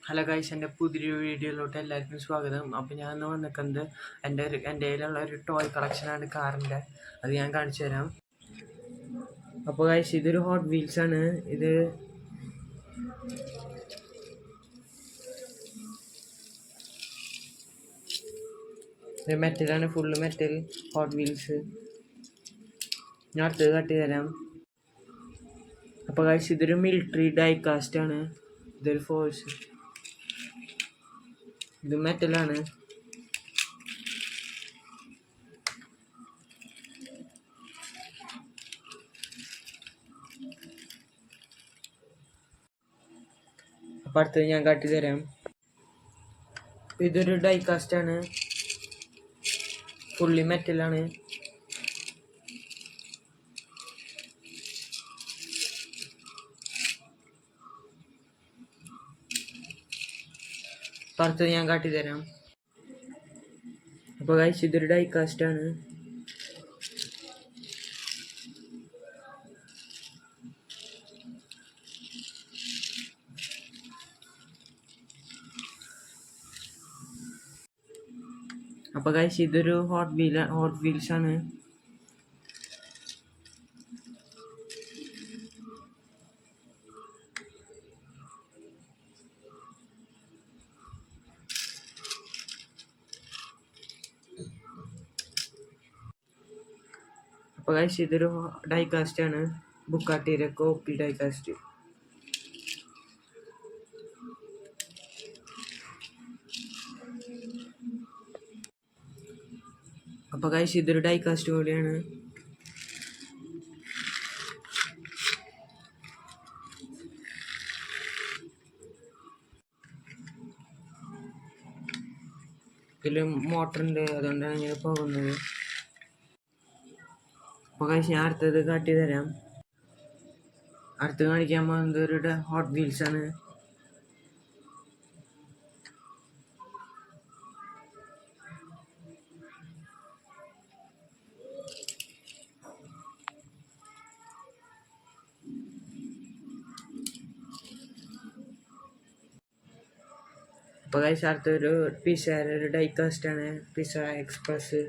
Hello guys, എൻ്റെ പുതിയൊരു വീഡിയോയിലോട്ട് എല്ലാവർക്കും സ്വാഗതം. അപ്പോൾ ഞാൻ ഇന്ന് വന്നിരിക്കുന്നത് എൻ്റെ കയ്യിലുള്ള ഒരു ടോയ് കളക്ഷനാണ് കാറിൻ്റെ. അത് ഞാൻ കാണിച്ചു തരാം. അപ്പോൾ ഗൈസ്, ഇതൊരു ഹോട്ട് വീൽസാണ്. ഇത് മെറ്റലാണ്, ഫുള്ള് മെറ്റൽ ഹോട്ട് വീൽസ്. ഞാൻ അടുത്തത് കട്ട് തരാം. അപ്പോൾ ഗൈസ്, ഇതൊരു മിലിറ്ററി ഡൈകാസ്റ്റ് ആണ്. ഇതൊരു ഫോഴ്സ്, ഇത് മെറ്റലാണ്. അപ്പം അടുത്തത് ഞാൻ കാട്ടി തരാം. ഇതൊരു ഡൈകാസ്റ്റ് ആണ്, ഫുള്ളി മെറ്റലാണ്. അടുത്തത് ഞാൻ കാട്ടി തരാം. അപ്പോൾ ഗൈസ്, ഇതൊരു ഡൈകാസ്റ്റ് ആണ്. അപ്പോൾ ഗൈസ്, ഇതൊരു ഹോട്ട് വീൽസ് ആണ്. അപ്പോൾ ഗൈസ്, ഇതൊരു ഡൈകാസ്റ്റ് ആണ്, ബുക്കാട്ടിയുടെ കോപ്പി ഡൈകാസ്റ്റ്. അപ്പോൾ ഗൈസ്, ഇതൊരു ഡൈകാസ്റ്റ് കൂടിയാണ്. ഇതിൽ മോട്ടറുണ്ട്, അതുകൊണ്ടാണ് ഇങ്ങനെ പോകുന്നത്. അപ്പോൾ ഗൈസ്, ഞാൻ അടുത്തത് കാട്ടി തരാം. അടുത്ത് കാണിക്കാൻ പോകുന്നത് ഒരു ഹോട്ട് വീൽസ് ആണ്. അപ്പോൾ ഗൈസ്, അടുത്തൊരു പിസ്സയുടെ ഒരു ഡൈകാസ്റ്റ് ആണ്, പിസ്സ എക്സ്പ്രസ്.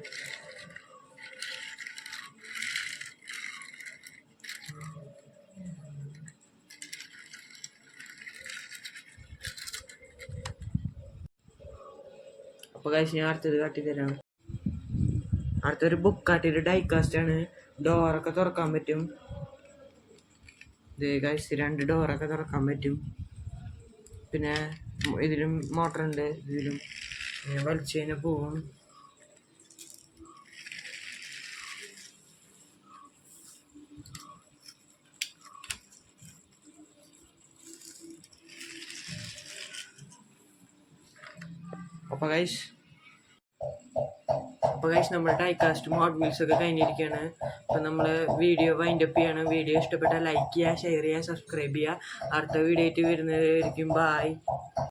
അപ്പോൾ ഗൈസ്, ഞാൻ അടുത്തത് കാട്ടി തരാം. അടുത്തൊരു ബുക്കാട്ടിയുടെ ഡൈകാസ്റ്റ് ആണ്, ഡോറൊക്കെ തുറക്കാൻ പറ്റും. ഇത് ഗൈസ്, 2 ഡോറൊക്കെ തുറക്കാൻ പറ്റും. പിന്നെ ഇതിലും മോട്ടറുണ്ട്, ഇതിലും വലിച്ചു കഴിഞ്ഞാൽ പോവും. അപ്പോൾ ഗൈസ്, നമ്മുടെ ഡൈകാസ്റ്റും ഹോട്ട് വീൽസ് ഒക്കെ കഴിഞ്ഞിരിക്കുകയാണ്. അപ്പോൾ നമ്മൾ വീഡിയോ വൈൻഡപ്പ് ചെയ്യാണ്. വീഡിയോ ഇഷ്ടപ്പെട്ടാൽ ലൈക്ക് ചെയ്യുക, ഷെയർ ചെയ്യുക, സബ്സ്ക്രൈബ് ചെയ്യുക. അടുത്ത വീഡിയോ ആയിട്ട് വരുന്നതായിരിക്കും. ബായ്.